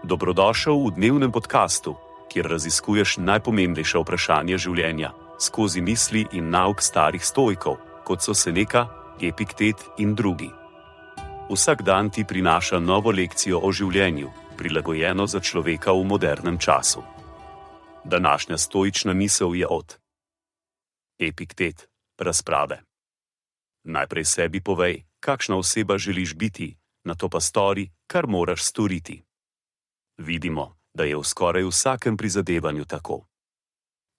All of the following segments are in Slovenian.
Dobrodošel v dnevnem podkastu, kjer raziskuješ najpomembnejša vprašanja življenja skozi misli in nauk starih stoikov, kot so Seneca, Epiktet in drugi. Vsak dan ti prinaša novo lekcijo o življenju, prilagojeno za človeka v modernem času. Današnja stoična misel je od Epiktet, razprave. Najprej sebi povej, kakšna oseba želiš biti, nato pa stori, kar moraš storiti. Vidimo, da je v skoraj vsakem prizadevanju tako.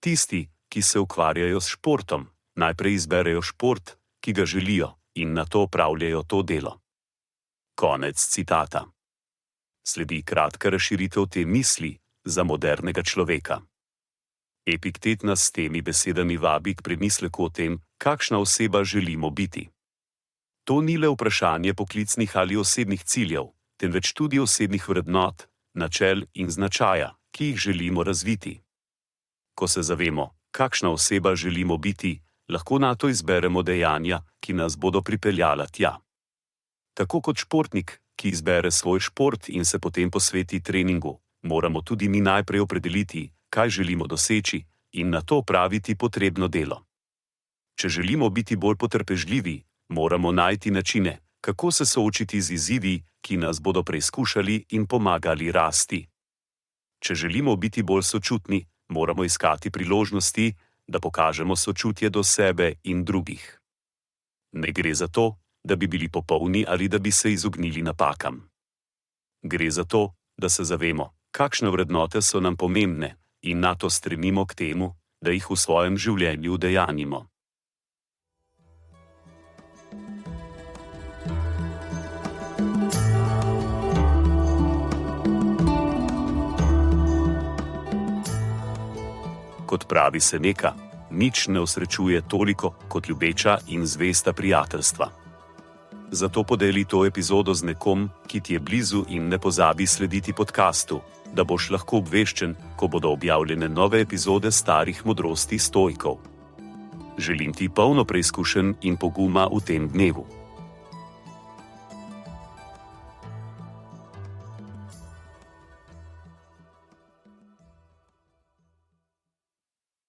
Tisti, ki se ukvarjajo s športom, najprej izberejo šport, ki ga želijo, in nato opravljajo to delo. Konec citata. Sledi kratka razširitev te misli za modernega človeka. Epiktet nas s temi besedami vabi k premisleku o tem, kakšna oseba želimo biti. To ni le vprašanje poklicnih ali osebnih ciljev, temveč tudi osebnih vrednot, načel in značaja, ki jih želimo razviti. Ko se zavemo, kakšna oseba želimo biti, lahko nato izberemo dejanja, ki nas bodo pripeljala tja. Tako kot športnik, ki izbere svoj šport in se potem posveti treningu, moramo tudi mi najprej opredeliti, kaj želimo doseči, in nato opraviti potrebno delo. Če želimo biti bolj potrpežljivi, moramo najti načine, kako se soočiti z izzivi, ki nas bodo preizkušali in pomagali rasti. Če želimo biti bolj sočutni, moramo iskati priložnosti, da pokažemo sočutje do sebe in drugih. Ne gre za to, da bi bili popolni ali da bi se izognili napakam. Gre za to, da se zavemo, kakšne vrednote so nam pomembne, in nato stremimo k temu, da jih v svojem življenju udejanjimo. Kot pravi Seneca, nič ne osrečuje toliko kot ljubeča in zvesta prijateljstva. Zato podeli to epizodo z nekom, ki ti je blizu, in ne pozabi slediti podkastu, da boš lahko obveščen, ko bodo objavljene nove epizode starih modrosti stoikov. Želim ti polno preizkušenj in poguma v tem dnevu.